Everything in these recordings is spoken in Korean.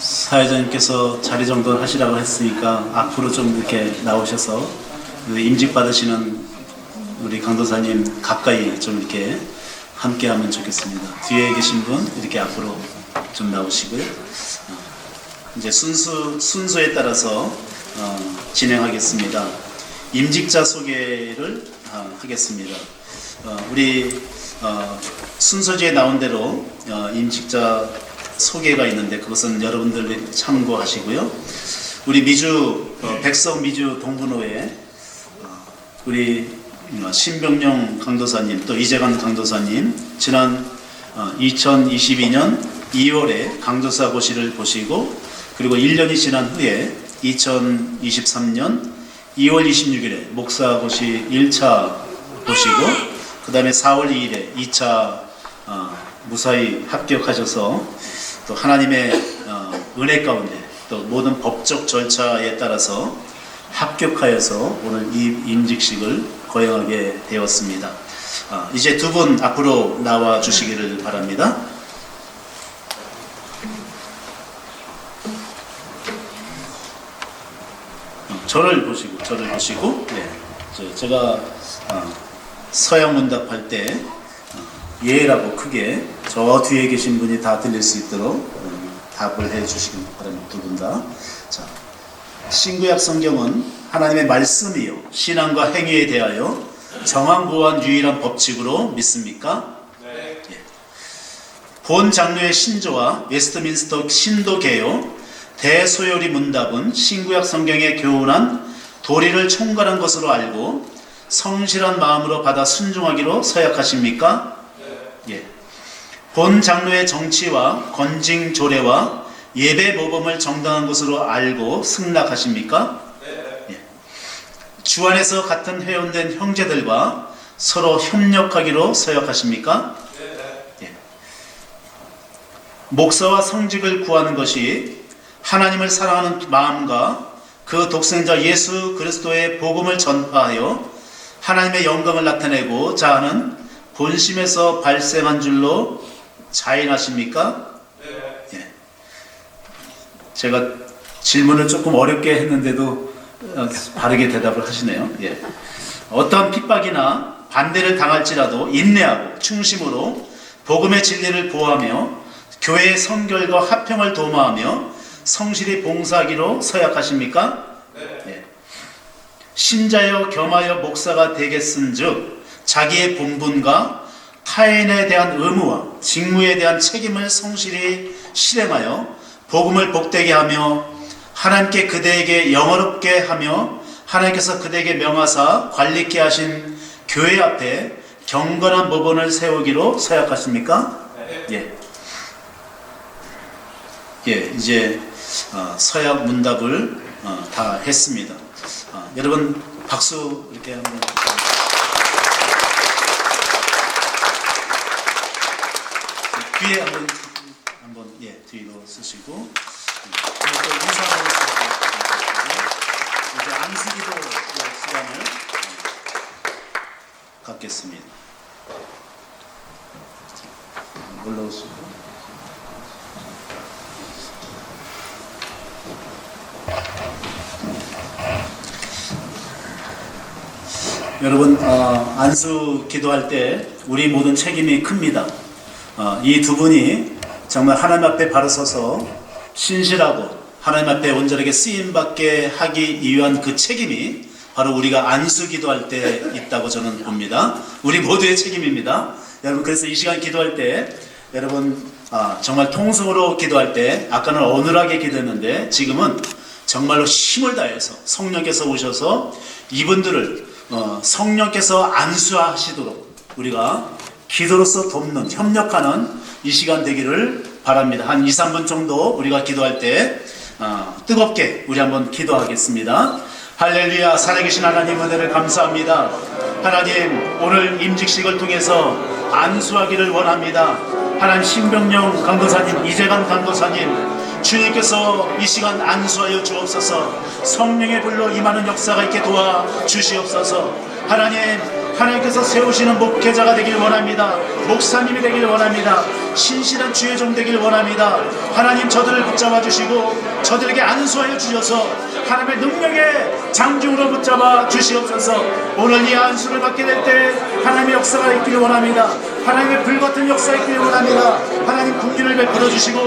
사회자님께서 자리 정돈 하시라고 했으니까 앞으로 좀 이렇게 나오셔서 임직 받으시는 우리 강도사님 가까이 좀 이렇게 함께 하면 좋겠습니다. 뒤에 계신 분 이렇게 앞으로 좀 나오시고요. 이제 순서에 따라서 진행하겠습니다. 임직자 소개를 하겠습니다. 우리 순서지에 나온 대로 임직자 소개가 있는데 그것은 여러분들 참고하시고요. 우리 미주 백석 미주 동분호에 우리 신병용 강도사님 또 이재관 강도사님 지난 2022년 2월에 강도사 고시를 보시고 그리고 1년이 지난 후에 2023년 2월 26일에 목사 고시 1차 보시고 그 다음에 4월 2일에 2차 무사히 합격하셔서 또 하나님의 은혜 가운데 또 모든 법적 절차에 따라서 합격하여서 오늘 이 임직식을 거행하게 되었습니다. 이제 두 분 앞으로 나와 주시기를 바랍니다. 저를 보시고 네. 제가 서양 문답할 때 예라고 크게 저 뒤에 계신 분이 다 들릴 수 있도록 답을 해 주시기 바랍니다. 두 분 다. 자, 신구약 성경은 하나님의 말씀이요 신앙과 행위에 대하여 정황보호한 유일한 법칙으로 믿습니까? 네. 예. 본 장로의 신조와 웨스트민스터 신도개요 대소요리 문답은 신구약 성경에 교훈한 도리를 총괄한 것으로 알고 성실한 마음으로 받아 순종하기로 서약하십니까? 네. 예. 본 장로의 정치와 건징 조례와 예배 모범을 정당한 것으로 알고 승낙하십니까? 네. 예. 주 안에서 같은 회원된 형제들과 서로 협력하기로 서약하십니까? 네. 예. 목사와 성직을 구하는 것이 하나님을 사랑하는 마음과 그 독생자 예수 그리스도의 복음을 전파하여 하나님의 영광을 나타내고자 하는 본심에서 발생한 줄로 자인하십니까? 네. 예. 제가 질문을 조금 어렵게 했는데도 바르게 대답을 하시네요. 예. 어떠한 핍박이나 반대를 당할지라도 인내하고 충심으로 복음의 진리를 보호하며 교회의 성결과 화평을 도모하며 성실히 봉사하기로 서약하십니까? 네. 신자여 겸하여 목사가 되겠은즉 자기의 본분과 타인에 대한 의무와 직무에 대한 책임을 성실히 실행하여 복음을 복되게 하며 하나님께 그대에게 영어롭게 하며 하나님께서 그대에게 명하사 관리케 하신 교회 앞에 경건한 법원을 세우기로 서약하십니까? 예. 예, 이제 서약 문답을 다 했습니다. 여러분 박수 이렇게 한번. 뒤에 한번 예 뒤로 쓰시고 또 인사하고 이제 안수기도 시간을 갖겠습니다. 올라오시고. 여러분 안수 기도할 때 우리 모든 책임이 큽니다. 이 두 분이 정말 하나님 앞에 바로 서서 신실하고 하나님 앞에 온전하게 쓰임받게 하기 위한 그 책임이 바로 우리가 안수 기도할 때 있다고 저는 봅니다. 우리 모두의 책임입니다. 여러분 그래서 이 시간 기도할 때 여러분 정말 통성으로 기도할 때 아까는 어눌하게 기도했는데 지금은 정말로 힘을 다해서 성령께서 오셔서 이분들을 성령께서 안수하시도록 우리가 기도로서 돕는 협력하는 이 시간 되기를 바랍니다. 한 2, 3분 정도 우리가 기도할 때 뜨겁게 우리 한번 기도하겠습니다. 할렐루야. 살아계신 하나님 은혜를 감사합니다. 하나님 오늘 임직식을 통해서 안수하기를 원합니다. 하나님 신병용 강도사님 이재관 강도사님 주님께서 이 시간 안수하여 주옵소서. 성령의 불로 임하는 역사가 있게 도와주시옵소서. 하나님 하나님께서 세우시는 목회자가 되길 원합니다. 목사님이 되길 원합니다. 신실한 주의 종 되길 원합니다. 하나님 저들을 붙잡아 주시고 저들에게 안수하여 주셔서 하나님의 능력의 장중으로 붙잡아 주시옵소서. 오늘 이 안수를 받게 될 때 하나님의 역사가 있기를 원합니다. 하나님의 불같은 역사가 있기를 원합니다. 하나님 국민을 베풀어 주시고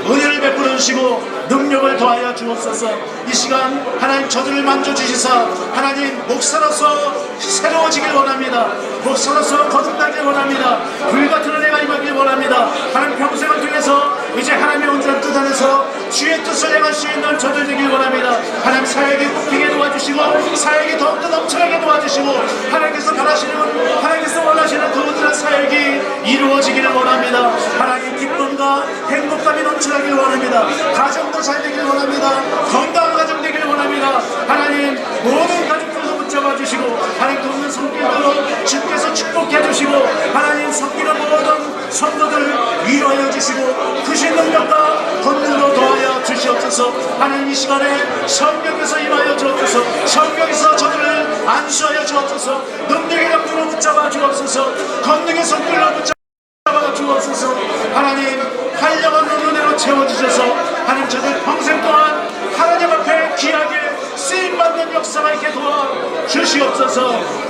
은혜를 베풀어 주시고 능력을 더하여 주옵소서. 이 시간 하나님 저들을 만져주시사 하나님 목사로서 새로워지길 원합니다. 목사로서 거듭나길 원합니다. 불같은 은혜가 임하길 원합니다. 하나님 평생을 통해서 이제 하나님의 온전한 뜻 안에서 주의 뜻을 행할 수 있는 저들 되길 원합니다. 하나님 사역에 뽑히게 도와주시고 사역에 더욱더 넘쳐나게 도와주시고 하나님께서 바라시는 하나님께서 원하시는 그 온전한 사역이 이루어지기를 원합니다. 하나님 기쁨과 행복감이 넘쳐나기를 원합니다. 가정도 잘 되기를 원합니다. 건강한 가정 되기를 원합니다. 하나님 모든 가족들도 붙잡아 주시고 하나님 돕는 손길들로 주께서 축복해 주시고 하나님 섬기는 모든 성도들 위로하여 주시고 크신 능력과 권능으로 더하여 주시옵소서. 하나님 이 시간에 성령께서 임하여 주옵소서. 성령께서 저들을 안수하여 주옵소서. 능력의 영으로 붙잡아 주옵소서. 권능의 손길로 붙잡아 주옵소서. 하나님 활력한 은혜로 채워주셔서 하나님 저들 평생 동안 하나님 앞에 귀하게 쓰임받는 역사가 있게 도와주시옵소서.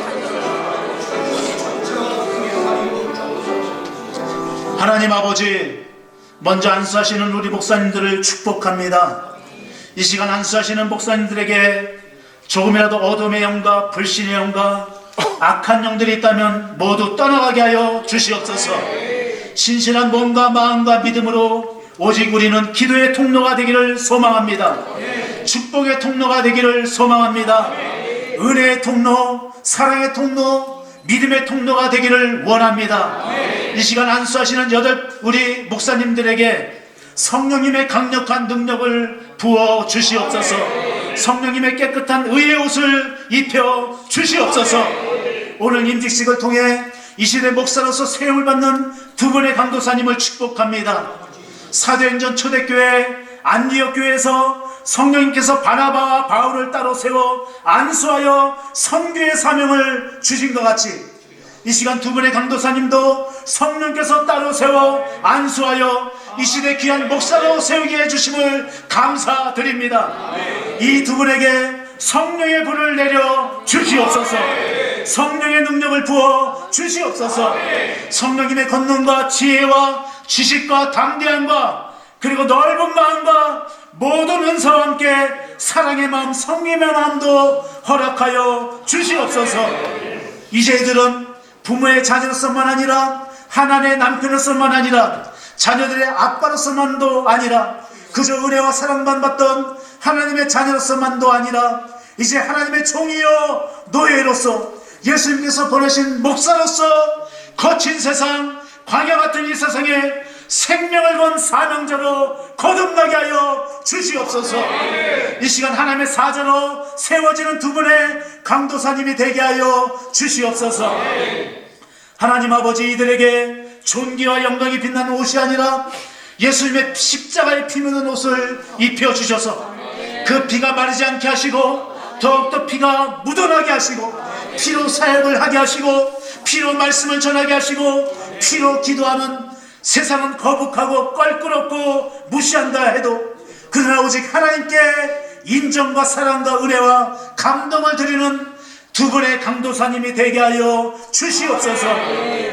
하나님 아버지, 먼저 안수하시는 우리 목사님들을 축복합니다. 이 시간 안수하시는 목사님들에게 조금이라도 어둠의 영과 불신의 영과 악한 영들이 있다면 모두 떠나가게 하여 주시옵소서. 신실한 몸과 마음과 믿음으로 오직 우리는 기도의 통로가 되기를 소망합니다. 축복의 통로가 되기를 소망합니다. 은혜의 통로, 사랑의 통로, 믿음의 통로가 되기를 원합니다. 이 시간 안수하시는 우리 목사님들에게 성령님의 강력한 능력을 부어 주시옵소서. 성령님의 깨끗한 의의 옷을 입혀 주시옵소서. 오늘 임직식을 통해 이 시대 목사로서 세움을 받는 두 분의 강도사님을 축복합니다. 사도행전 초대교회 안디옥교회에서 성령님께서 바나바와 바울을 따로 세워 안수하여 선교의 사명을 주신 것 같이 이 시간 두 분의 강도사님도 성령께서 따로 세워 안수하여 이 시대 귀한 목사로 세우게 해주심을 감사드립니다. 이 두 분에게 성령의 불을 내려 주시옵소서. 성령의 능력을 부어 주시옵소서. 성령님의 권능과 지혜와 지식과 담대함과 그리고 넓은 마음과 모든 은사와 함께 사랑의 마음, 성령의 마음도 허락하여 주시옵소서. 이제 이들은 부모의 자녀로서만 아니라 하나님의 남편으로서만 아니라 자녀들의 아빠로서만도 아니라 그저 은혜와 사랑만 받던 하나님의 자녀로서만도 아니라 이제 하나님의 종이요 노예로서 예수님께서 보내신 목사로서 거친 세상, 광야 같은 이 세상에 생명을 건 사명자로 거듭나게 하여 주시옵소서. 이 시간 하나님의 사자로 세워지는 두 분의 강도사님이 되게 하여 주시옵소서. 하나님 아버지, 이들에게 존귀와 영광이 빛나는 옷이 아니라 예수님의 십자가에 피 묻은 옷을 입혀주셔서 그 피가 마르지 않게 하시고 더욱더 피가 묻어나게 하시고 피로 사역을 하게 하시고 피로 말씀을 전하게 하시고 피로 기도하는 세상은 거북하고 껄끄럽고 무시한다 해도 그러나 오직 하나님께 인정과 사랑과 은혜와 감동을 드리는 두 분의 강도사님이 되게 하여 주시옵소서.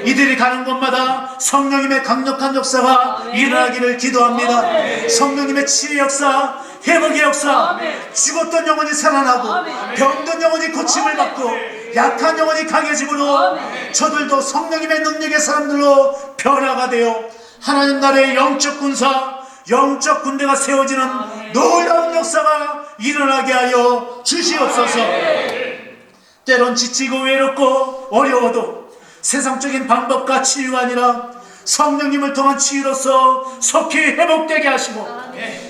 이들이 가는 곳마다 성령님의 강력한 역사가 일어나기를 기도합니다. 성령님의 치유의 역사, 회복의 역사, 죽었던 영혼이 살아나고 병든 영혼이 고침을 받고 약한 영혼이 강해짐으로 저들도 성령님의 능력의 사람들로 변화가 되어 하나님 나라의 영적 군사, 영적 군대가 세워지는 놀라운 역사가 일어나게 하여 주시옵소서. 때론 지치고 외롭고 어려워도 세상적인 방법과 치유가 아니라 성령님을 통한 치유로서 속히 회복되게 하시고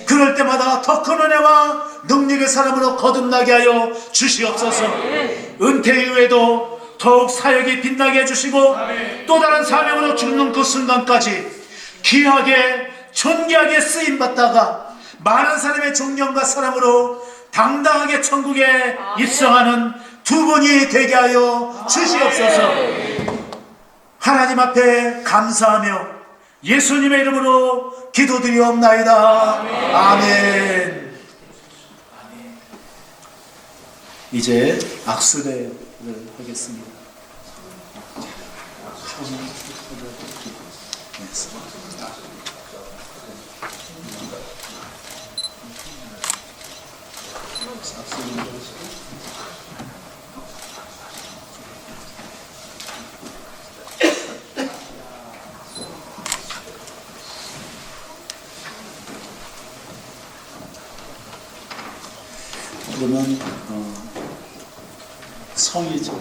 그럴 때마다 더 큰 은혜와 능력의 사람으로 거듭나게 하여 주시옵소서. 은퇴 이후에도 더욱 사역이 빛나게 해주시고 또 다른 사명으로 죽는 그 순간까지 귀하게 존귀하게 쓰임받다가 많은 사람의 존경과 사랑으로 당당하게 천국에 입성하는 두 분이 되게 하여 주시옵소서. 하나님 앞에 감사하며 예수님의 이름으로 기도드리옵나이다. 아멘. 이제 악수례를 하겠습니다. 그러면 성의차기,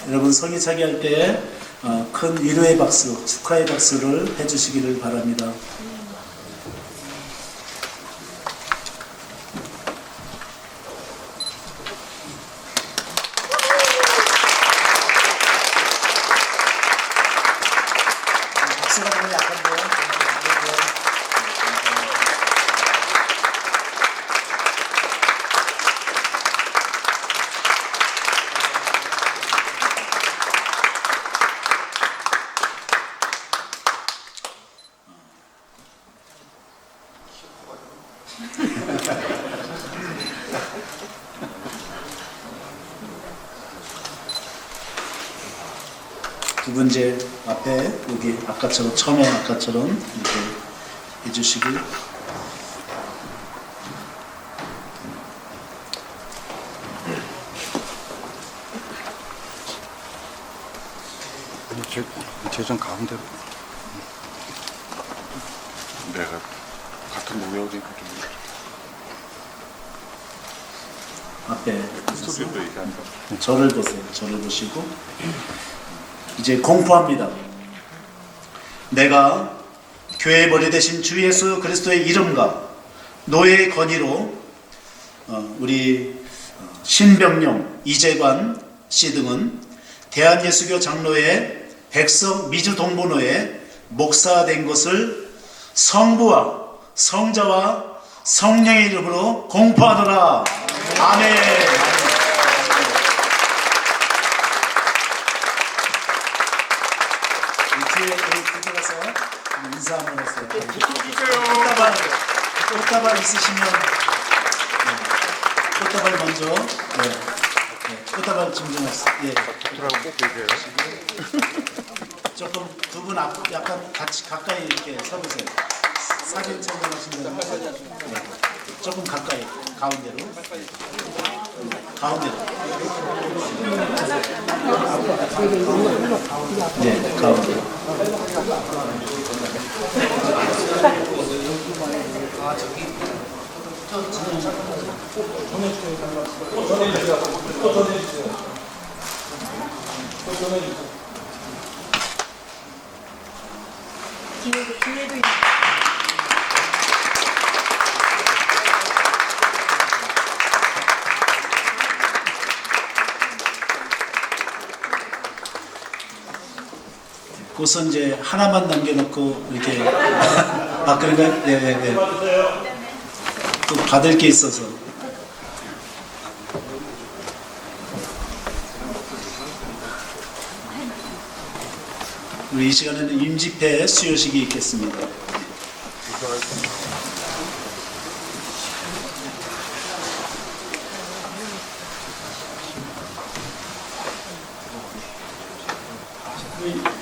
여러분 성의차기 할 때 큰 위로의 박수, 축하의 박수를 해주시기를 바랍니다. 박수가 너무 약한데요. 두 번째 앞에 여기 아까처럼 처음에 아까처럼 이렇게 해주시기. 제전 가운데로. 내가 같은 목욕이니까 좀 앞에 소리도 얘기한다. 저를 보세요. 저를 보시고 이제 공포합니다. 내가 교회의 머리 대신 주 예수 그리스도의 이름과 노예의 건의로 우리 신병용, 이재관 씨 등은 대한예수교 장로회 백석 미주 동본호의 목사된 것을 성부와 성자와 성령의 이름으로 공포하노라. 아멘. 뒤에 우리 가서 인사 한번 했어요. 꽃다발 있으시면 꽃다발 먼저. 꽃다발 증정했어요. 들어가고 꼭 얘기해요. 조금 두 분 약간 같이 가까이 이렇게 서보세요. 사진 촬영하시면 조금 가까이 가운데로. 가운데로. 네, 가운데로. 뒤에도 우선 이제 하나만 남겨놓고 이렇게 그런가요? 네. 또 받을 게 있어서. 우리 이 시간에는 임집회 수요식이 있겠습니다.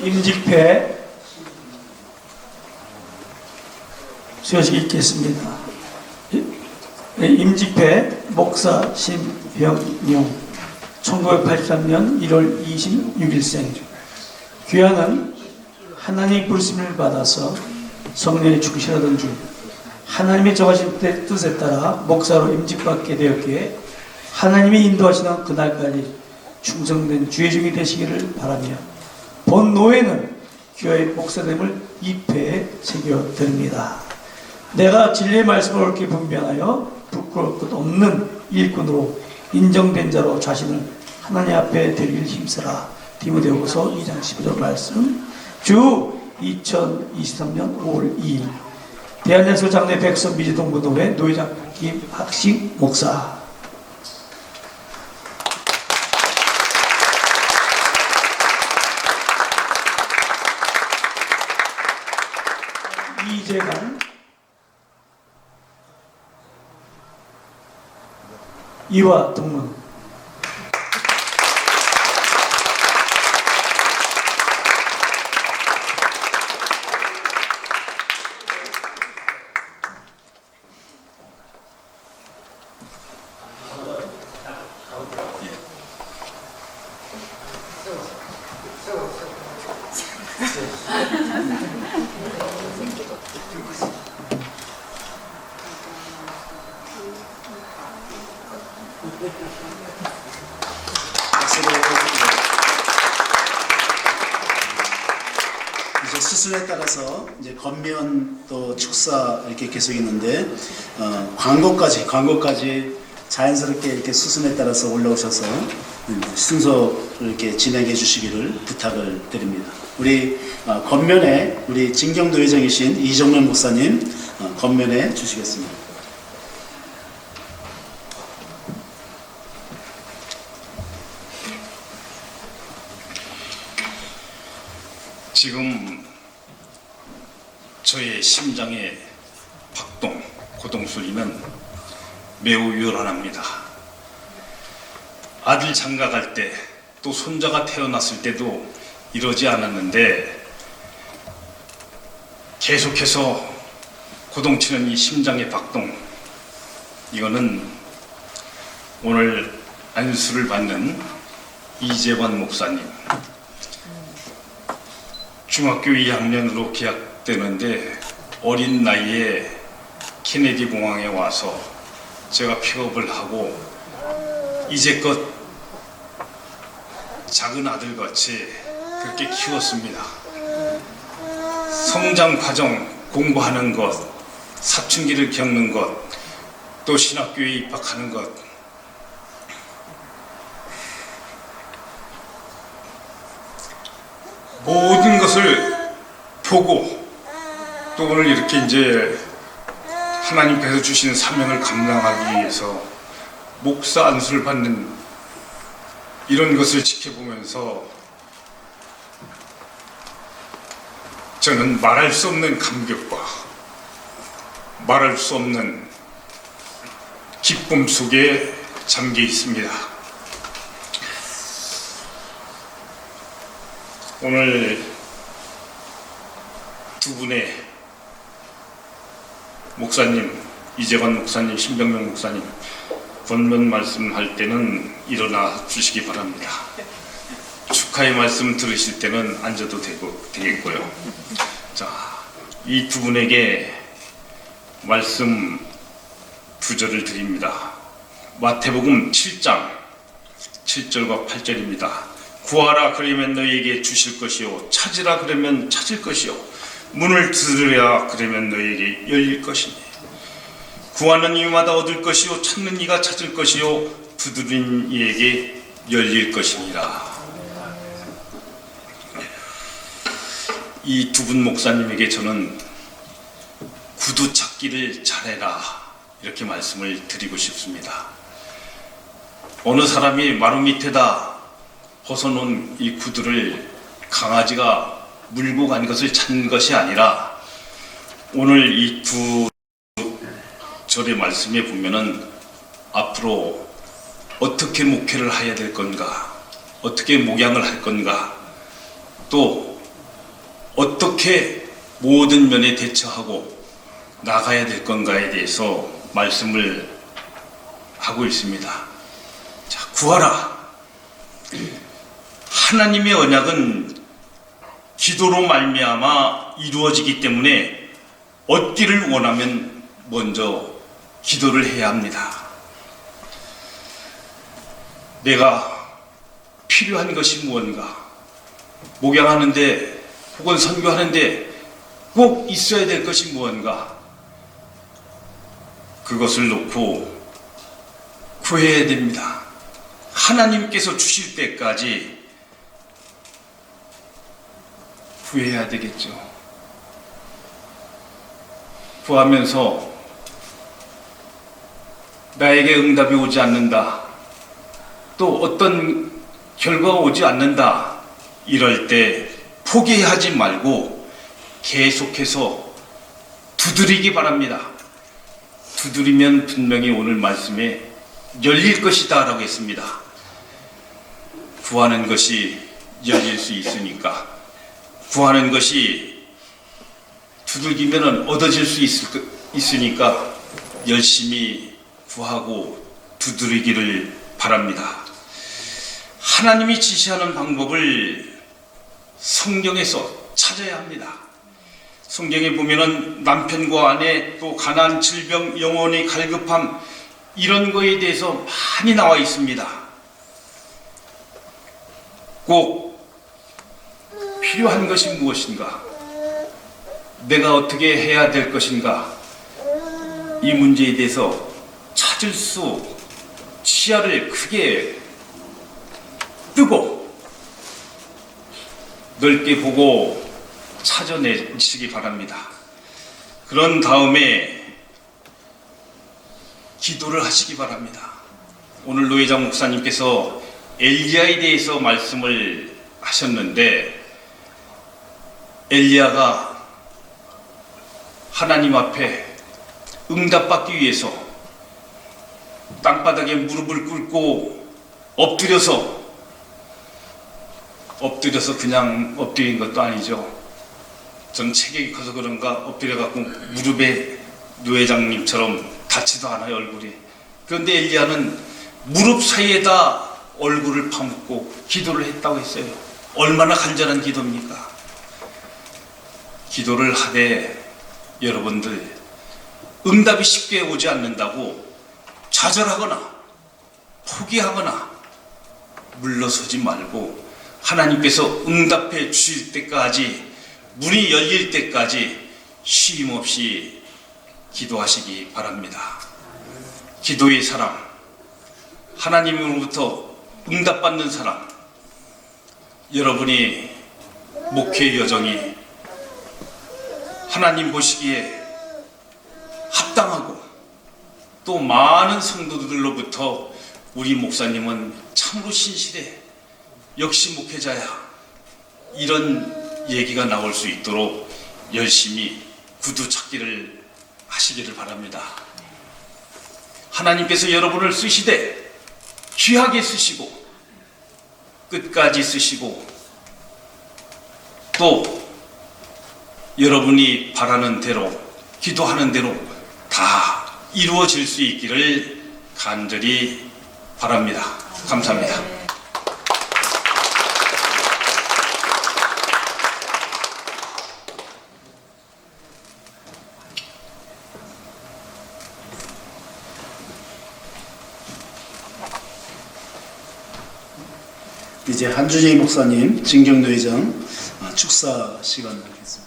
임집회 수요식이 있겠습니다. 임집회 목사 신병용 1983년 1월 26일생 귀하는 하나님의 부르심을 받아서 성령에 충실하던 중 하나님의 정하신 뜻에 따라 목사로 임직받게 되었기에 하나님이 인도하시는 그날까지 충성된 주의 종이 되시기를 바라며 본 노예는 교회의 목사됨을 입회에 새겨드립니다. 내가 진리의 말씀을 옳게 분별하여 부끄러울 것 없는 일꾼으로 인정된 자로 자신을 하나님 앞에 드리길 힘쓰라. 디모데후서 2장 15절 말씀. 주 2023년 5월 2일 대한연수 장로회 백석 미지동부도회 노회장 김학식 목사. 이재관, 이화 동문. 이제 수순에 따라서 이제 건면 또 축사 이렇게 계속 있는데 광고까지 자연스럽게 이렇게 수순에 따라서 올라오셔서 순서를 이렇게 진행해 주시기를 부탁을 드립니다. 우리 건면에 우리 진경도 회장이신 이정면 목사님 건면해 주시겠습니다. 지금 저의 심장의 박동, 고동소리는 매우 요란합니다. 아들 장가갈 때, 또 손자가 태어났을 때도 이러지 않았는데 계속해서 고동치는 이 심장의 박동, 이거는 오늘 안수를 받는 이재관 목사님, 중학교 2학년으로 개학되는데 어린 나이에 케네디 공항에 와서 제가 픽업을 하고 이제껏 작은 아들같이 그렇게 키웠습니다. 성장 과정, 공부하는 것, 사춘기를 겪는 것, 또 신학교에 입학하는 것, 모든 것을 보고 또 오늘 이렇게 이제 하나님께서 주시는 사명을 감당하기 위해서 목사 안수를 받는 이런 것을 지켜보면서 저는 말할 수 없는 감격과 말할 수 없는 기쁨 속에 잠겨 있습니다. 오늘 두 분의 목사님, 이재관 목사님, 신병명 목사님 권면 말씀할 때는 일어나 주시기 바랍니다. 축하의 말씀 들으실 때는 앉아도 되겠고요. 자, 이 두 분에게 말씀 두 절을 드립니다. 마태복음 7장 7절과 8절입니다. 구하라 그러면 너희에게 주실 것이요, 찾으라 그러면 찾을 것이요, 문을 두드려야 그러면 너희에게 열릴 것이니, 구하는 이마다 얻을 것이요, 찾는 이가 찾을 것이요, 두드린 이에게 열릴 것이니라. 이 두 분 목사님에게 저는 구두 찾기를 잘해라 이렇게 말씀을 드리고 싶습니다. 어느 사람이 마루 밑에다 벗어놓은 이 구두를 강아지가 물고 간 것을 찾는 것이 아니라 오늘 이 두 절의 말씀에 보면은 앞으로 어떻게 목회를 해야 될 건가, 어떻게 목양을 할 건가, 또 어떻게 모든 면에 대처하고 나가야 될 건가에 대해서 말씀을 하고 있습니다. 자, 구하라. 하나님의 언약은 기도로 말미암아 이루어지기 때문에 얻기를 원하면 먼저 기도를 해야 합니다. 내가 필요한 것이 무언가, 목양하는데 혹은 선교하는데 꼭 있어야 될 것이 무언가, 그것을 놓고 구해야 됩니다. 하나님께서 주실 때까지 구해야 되겠죠. 구하면서 나에게 응답이 오지 않는다, 또 어떤 결과가 오지 않는다, 이럴 때 포기하지 말고 계속해서 두드리기 바랍니다. 두드리면 분명히 오늘 말씀에 열릴 것이다 라고 했습니다. 구하는 것이 열릴 수 있으니까, 구하는 것이 두들기면 얻어질 수 있으니까 열심히 구하고 두드리기를 바랍니다. 하나님이 지시하는 방법을 성경에서 찾아야 합니다. 성경에 보면은 남편과 아내, 또 가난, 질병, 영혼의 갈급함, 이런 거에 대해서 많이 나와 있습니다. 꼭 필요한 것이 무엇인가? 내가 어떻게 해야 될 것인가? 이 문제에 대해서 찾을 수, 시야를 크게 뜨고 넓게 보고 찾아내시기 바랍니다. 그런 다음에 기도를 하시기 바랍니다. 오늘 노회장 목사님께서 엘리야에 대해서 말씀을 하셨는데, 엘리야가 하나님 앞에 응답받기 위해서 땅바닥에 무릎을 꿇고 엎드려서 그냥 엎드린 것도 아니죠. 전 체격이 커서 그런가 엎드려갖고 무릎에 노회장님처럼 닿지도 않아요, 얼굴이. 그런데 엘리야는 무릎 사이에다 얼굴을 파묻고 기도를 했다고 했어요. 얼마나 간절한 기도입니까? 기도를 하되 여러분들, 응답이 쉽게 오지 않는다고 좌절하거나 포기하거나 물러서지 말고 하나님께서 응답해 주실 때까지, 문이 열릴 때까지 쉼 없이 기도하시기 바랍니다. 기도의 사람, 하나님으로부터 응답받는 사람, 여러분이 목회 여정이 하나님 보시기에 합당하고 또 많은 성도들로부터 우리 목사님은 참으로 신실해, 역시 목회자야, 이런 얘기가 나올 수 있도록 열심히 구두 찾기를 하시기를 바랍니다. 하나님께서 여러분을 쓰시되 귀하게 쓰시고 끝까지 쓰시고 또 여러분이 바라는 대로, 기도하는 대로 다 이루어질 수 있기를 간절히 바랍니다. 감사합니다. 이제 한준희 목사님, 진경노회장 축사 시간을 갖겠습니다.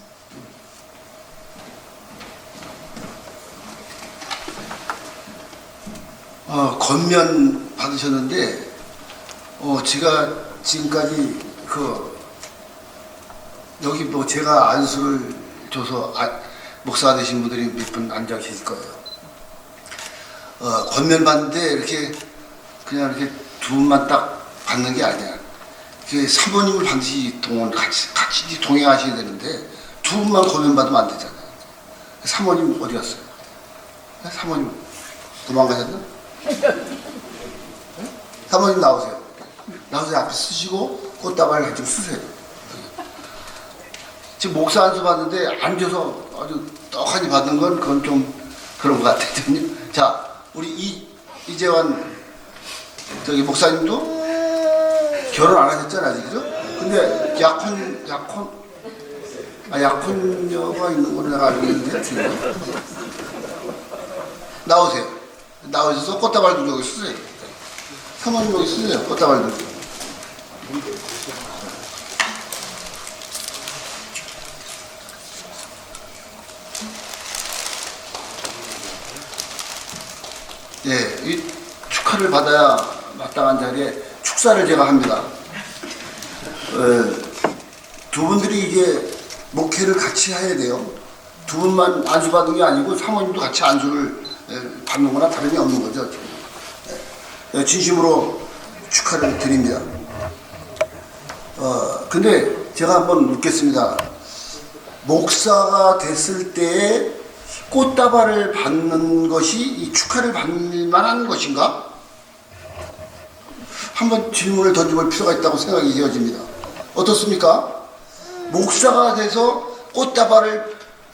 권면 받으셨는데, 제가 지금까지 여기 뭐 제가 안수를 줘서 목사 되신 분들이 몇 분 앉아 계실 거예요. 권면 받는데 이렇게 그냥 이렇게 두 분만 딱 받는 게 아니야. 사모님을 반드시 같이 동행하셔야 되는데 두 분만 권면 받으면 안 되잖아요. 사모님 어디 갔어요? 사모님 도망가셨나? 사모님 나오세요. 나오세요. 앞에 쓰시고 꽃다발을 가지고 쓰세요. 지금 목사 안수 받는데 앉아서 아주 떡하니 받는 건 그건 좀 그런 것 같아요. 자, 우리 이재환 목사님도 결혼 안 하셨잖아요, 아직, 그죠? 근데 약혼녀가 있는 걸로 내가 알고 있는데, 나오세요. 나오셔서 꽃다발도 여기 쓰세요. 사모님 여기 쓰세요, 꽃다발도. 예, 이 축하를 받아야 마땅한 자리에 축사를 제가 합니다. 두 분들이 이게 목회를 같이 해야 돼요. 두 분만 안수 받은 게 아니고 사모님도 같이 안수를 받는 거나 다름이 없는 거죠. 진심으로 축하를 드립니다. 근데 제가 한번 묻겠습니다. 목사가 됐을 때에 꽃다발을 받는 것이 이 축하를 받을 만한 것인가? 한번 질문을 던져볼 필요가 있다고 생각이 되어집니다. 어떻습니까? 목사가 돼서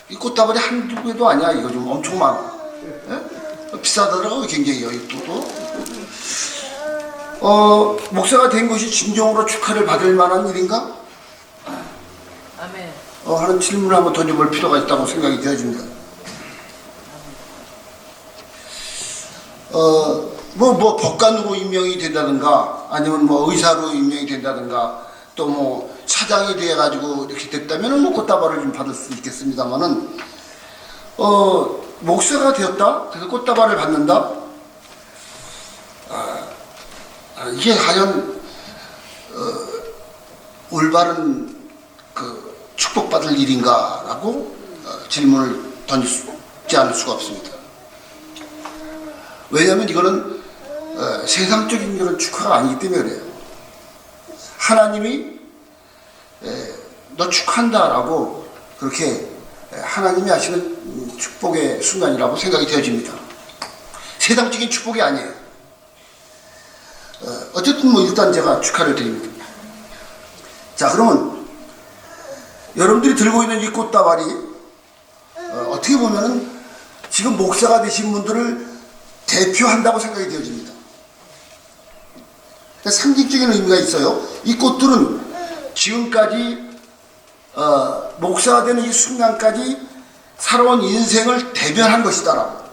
이 꽃다발이 한두 개도 아니야. 이거 좀 엄청 많아. 예? 비싸더라고요, 굉장히 여기도. 목사가 된 것이 진정으로 축하를 받을 만한 일인가? 아멘. 하는 질문을 한번 던져볼 필요가 있다고 생각이 되어집니다. 뭐 법관으로 임명이 된다든가 아니면 뭐 의사로 임명이 된다든가 또 뭐 차장이 돼가지고 이렇게 됐다면은 뭐 꽃다발을 좀 받을 수 있겠습니다만은 목사가 되었다 그래서 꽃다발을 받는다 이게 과연 올바른 그 축복받을 일인가라고 질문을 던지지 않을 수가 없습니다. 왜냐하면 이거는 세상적인 그런 축하가 아니기 때문에 그래요. 하나님이 너 축하한다라고 그렇게 하나님이 하시는 축복의 순간이라고 생각이 되어집니다. 세상적인 축복이 아니에요. 어쨌든 뭐 일단 제가 축하를 드립니다. 자, 그러면 여러분들이 들고 있는 이 꽃다발이 어떻게 보면은 지금 목사가 되신 분들을 대표한다고 생각이 되어집니다. 상징적인 의미가 있어요. 이 꽃들은 지금까지 목사가 되는 이 순간까지 살아온 인생을 대변한 것이다라고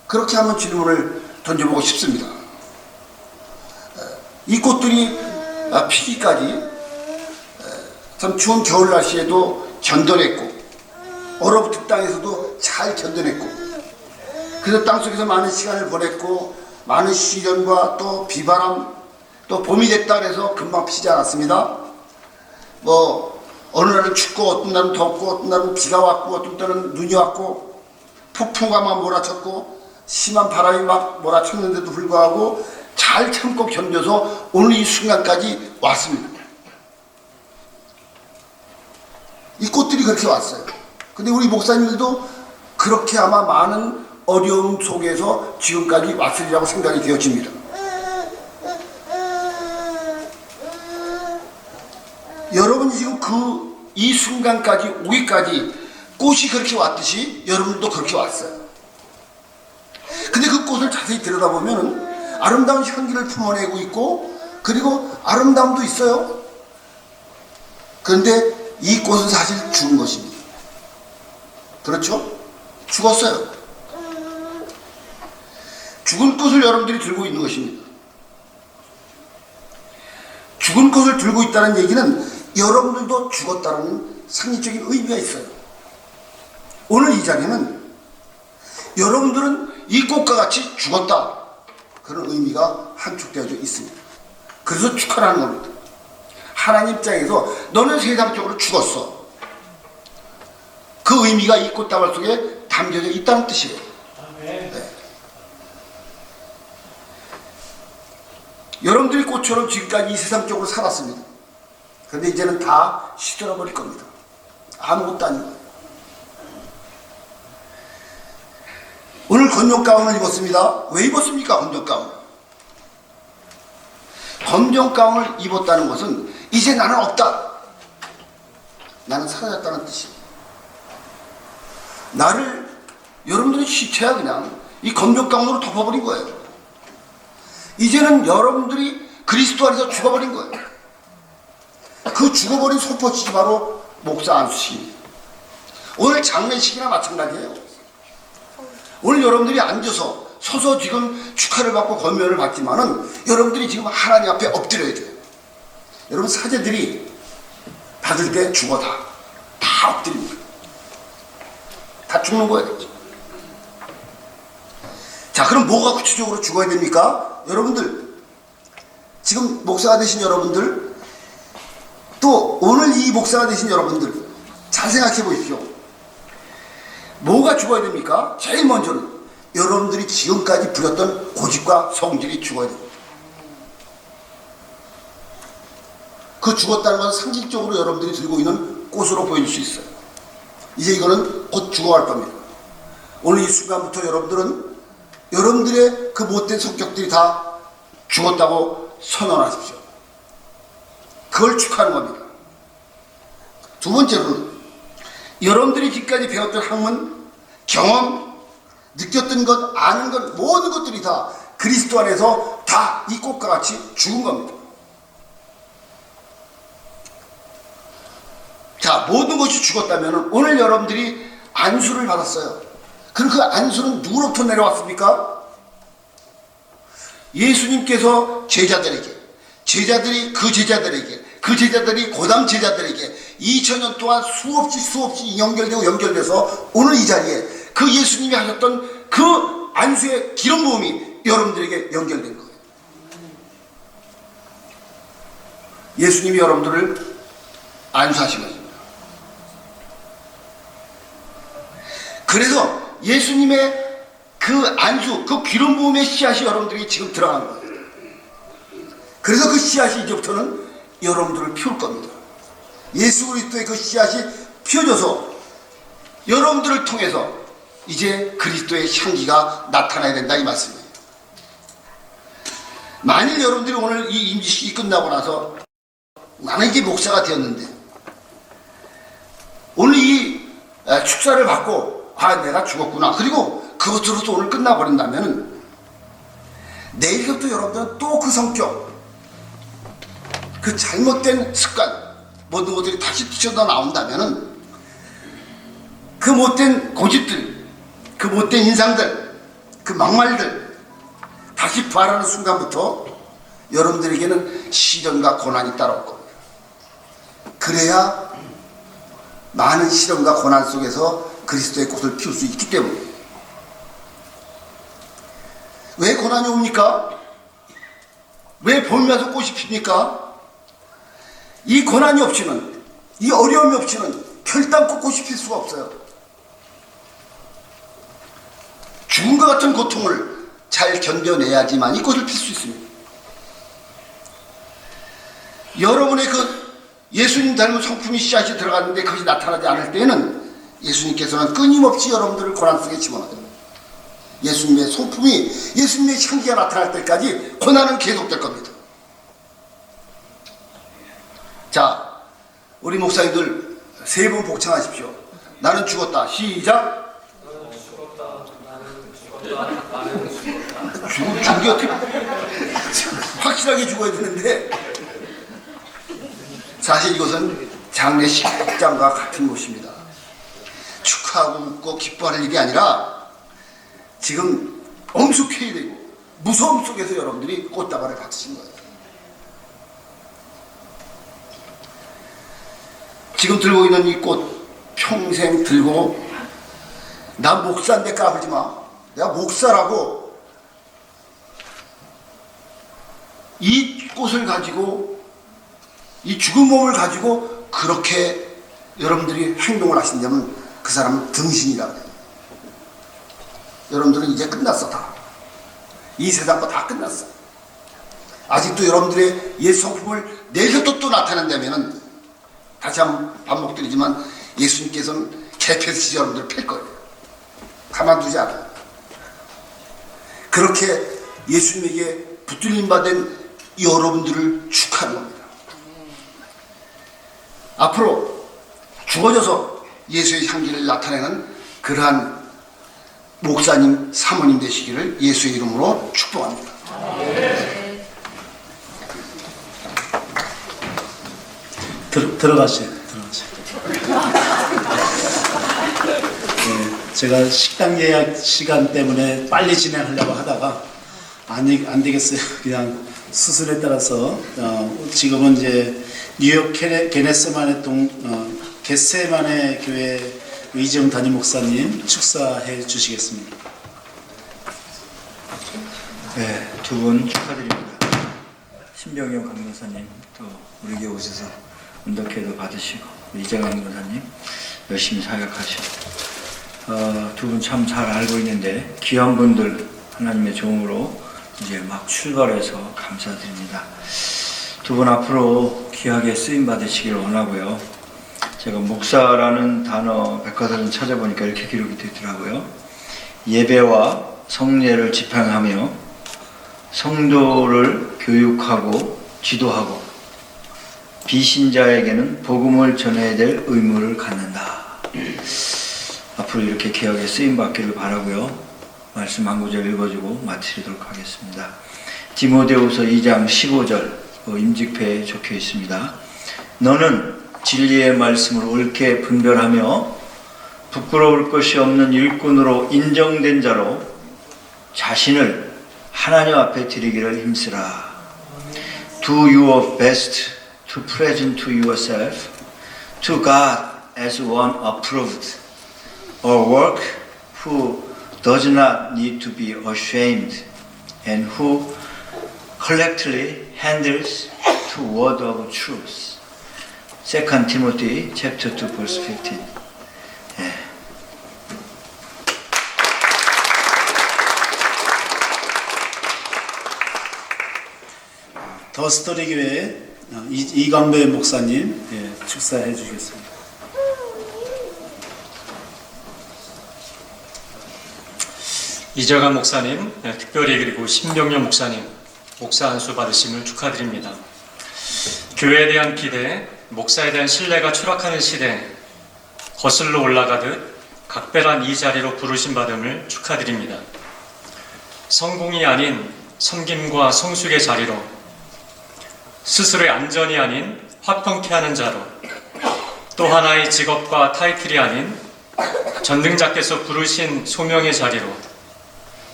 그렇게 한번 질문을 던져보고 싶습니다. 이 꽃들이 피기까지 참 추운 겨울 날씨에도 견뎌냈고 얼어붙은 땅에서도 잘 견뎌냈고 그래서 땅속에서 많은 시간을 보냈고 많은 시련과 또 비바람 또 봄이 됐다 그래서 금방 피지 않았습니다. 뭐 어느 날은 춥고 어떤 날은 덥고 어떤 날은 비가 왔고 어떤 때는 눈이 왔고 폭풍과 막 몰아쳤고 심한 바람이 막 몰아쳤는데도 불구하고 잘 참고 견뎌서 오늘 이 순간까지 왔습니다. 이 꽃들이 그렇게 왔어요. 근데 우리 목사님들도 그렇게 아마 많은 어려움 속에서 지금까지 왔으리라고 생각이 되어집니다. 여러분이 지금 이 순간까지 오기까지 꽃이 그렇게 왔듯이 여러분도 그렇게 왔어요. 근데 그 꽃을 자세히 들여다보면 아름다운 향기를 품어내고 있고 그리고 아름다움도 있어요. 그런데 이 꽃은 사실 죽은 것입니다. 그렇죠? 죽었어요. 죽은 꽃을 여러분들이 들고 있는 것입니다. 죽은 꽃을 들고 있다는 얘기는 여러분들도 죽었다는 상징적인 의미가 있어요. 오늘 이 자리는 여러분들은 이 꽃과 같이 죽었다 그런 의미가 함축되어져 있습니다. 그래서 축하라는 겁니다. 하나님 입장에서 너는 세상적으로 죽었어. 그 의미가 이 꽃다발 속에 담겨져 있다는 뜻이에요. 네. 여러분들이 꽃처럼 지금까지 이 세상적으로 살았습니다. 그런데 이제는 다 시들어 버릴 겁니다. 아무것도 아니고. 오늘 검정 가운을 입었습니다. 왜 입었습니까? 검정 가운. 검정 가운을 입었다는 것은 이제 나는 없다. 나는 사라졌다는 뜻이에요. 나를 여러분들이 시체야 그냥 이 검정 가운으로 덮어버린 거예요. 이제는 여러분들이 그리스도 안에서 죽어버린 거예요. 그 죽어버린 소포시이 바로 목사 안수식입니다. 오늘 장례식이나 마찬가지예요. 오늘 여러분들이 앉아서 서서 지금 축하를 받고 권면을 받지만은 여러분들이 지금 하나님 앞에 엎드려야 돼요. 여러분 사제들이 받을 때 죽어 다 엎드립니다. 다 죽는 거예요. 자, 그럼 뭐가 구체적으로 죽어야 됩니까? 여러분들 지금 목사가 되신 여러분들 또 오늘 이 목사가 되신 여러분들 잘 생각해 보십시오. 누가 죽어야 됩니까? 제일 먼저는 여러분들이 지금까지 부렸던 고집과 성질이 죽어야 됩니다. 그 죽었다는 건 상징적으로 여러분들이 들고 있는 꽃으로 보일 수 있어요. 이제 이거는 곧 죽어갈 겁니다. 오늘 이 순간부터 여러분들은 여러분들의 그 못된 성격들이 다 죽었다고 선언하십시오. 그걸 축하하는 겁니다. 두 번째로는 여러분들이 지금까지 배웠던 학문, 경험, 느꼈던 것, 아는 것, 모든 것들이 다 그리스도 안에서 다 이 꽃과 같이 죽은 겁니다. 자, 모든 것이 죽었다면 오늘 여러분들이 안수를 받았어요. 그럼 그 안수는 누구로부터 내려왔습니까? 예수님께서 제자들에게, 제자들이 그 제자들에게, 그 제자들이 고담 제자들에게 2000년 동안 수없이 연결돼서 오늘 이 자리에 그 예수님이 하셨던 그 안수의 기름 부음이 여러분들에게 연결된 거예요. 예수님이 여러분들을 안수하신 것입니다. 그래서 예수님의 그 안수, 그 기름 부음의 씨앗이 여러분들이 지금 들어간 거예요. 그래서 그 씨앗이 이제부터는 여러분들을 피울 겁니다. 예수 그리스도의 그 씨앗이 피워져서 여러분들을 통해서 이제 그리스도의 향기가 나타나야 된다 이 말씀이에요. 만일 여러분들이 오늘 이 임지식이 끝나고 나서 나는 이제 목사가 되었는데 오늘 이 축사를 받고 아 내가 죽었구나 그리고 그것으로도 오늘 끝나버린다면 내일부터 여러분들은 또 그 성격 그 잘못된 습관 모든 것들이 다시 튀어나 나온다면 그 못된 고집들 그 못된 인상들 그 막말들 다시 부활하는 순간부터 여러분들에게는 시련과 고난이 따라올 겁니다. 그래야 많은 시련과 고난 속에서 그리스도의 꽃을 피울 수 있기 때문에. 왜 고난이 옵니까? 왜 봄이 와서 꽃이 핍니까? 이 고난이 없이는, 이 어려움이 없이는 결단코 꽃이 필 수가 없어요. 죽음과 같은 고통을 잘 견뎌내야지만 이 꽃을 필 수 있습니다. 여러분의 그 예수님 닮은 성품이 씨앗이 들어갔는데 그것이 나타나지 않을 때에는 예수님께서는 끊임없이 여러분들을 고난 속에 집어넣어요. 예수님의 성품이, 예수님의 향기가 나타날 때까지 고난은 계속될 겁니다. 자, 우리 목사님들 세 분 복창하십시오. 나는 죽었다. 시작. 죽은 게 어떻게 확실하게 죽어야 되는데 사실 이것은 장례식장과 같은 곳입니다. 축하하고 웃고 기뻐할 일이 아니라 지금 엄숙해야 되고 무서움 속에서 여러분들이 꽃다발을 받으신 거예요. 지금 들고 있는 이 꽃 평생 들고 나 목사인데 까불지 마. 내가 목사라고 이 꽃을 가지고 이 죽은 몸을 가지고 그렇게 여러분들이 행동을 하신다면 그 사람은 등신이라고 해요. 여러분들은 이제 끝났어 다. 이 세상 거 다 끝났어. 아직도 여러분들의 옛 성품을 내일도 또 나타낸다면 다시 한번 반복드리지만 예수님께서는 개패스시 여러분들을 팰 거예요. 가만두지 않아요. 그렇게 예수님에게 붙들림 받은 여러분들을 축하하는 겁니다. 앞으로 죽어져서 예수의 향기를 나타내는 그러한 목사님, 사모님 되시기를 예수의 이름으로 축복합니다. 들어가세요. 네, 제가 식당 예약 시간 때문에 빨리 진행하려고 하다가 안 되겠어요. 그냥 수술에 따라서 지금은 이제 뉴욕 겟세마네 교회 의정 담임 목사님 축사해 주시겠습니다. 네, 두 분 축하드립니다. 신병영 강목사님 또 우리 교회 오셔서 언덕회도 받으시고 이재강 목사님 열심히 사역하시고 두 분 참 잘 알고 있는데 귀한 분들 하나님의 종으로 이제 막 출발해서 감사드립니다. 두 분 앞으로 귀하게 쓰임 받으시기를 원하고요. 제가 목사라는 단어 백과사전 찾아보니까 이렇게 기록이 되더라고요. 예배와 성례를 집행하며 성도를 교육하고 지도하고 비신자에게는 복음을 전해야 될 의무를 갖는다. 앞으로 이렇게 귀하게 쓰임 받기를 바라고요. 말씀 한 구절 읽어주고 마치도록 하겠습니다. 디모데후서 2장 15절 임직표에 적혀 있습니다. 너는 진리의 말씀을 옳게 분별하며 부끄러울 것이 없는 일꾼으로 인정된 자로 자신을 하나님 앞에 드리기를 힘쓰라. Do your best to present to yourself to God as one approved, a work who does not need to be ashamed and who correctly handles the word of truth. 2 Timothy chapter 2 verse 15. 예. 더 스토리 교회 이광배 목사님 축사해 주시겠습니다. 이재관 목사님, 특별히 그리고 신병렬 목사님, 목사 안수 받으심을 축하드립니다. 교회에 대한 기대, 목사에 대한 신뢰가 추락하는 시대, 거슬러 올라가듯 각별한 이 자리로 부르심 받음을 축하드립니다. 성공이 아닌 섬김과 성숙의 자리로, 스스로의 안전이 아닌 화평케 하는 자로, 또 하나의 직업과 타이틀이 아닌 전등자께서 부르신 소명의 자리로,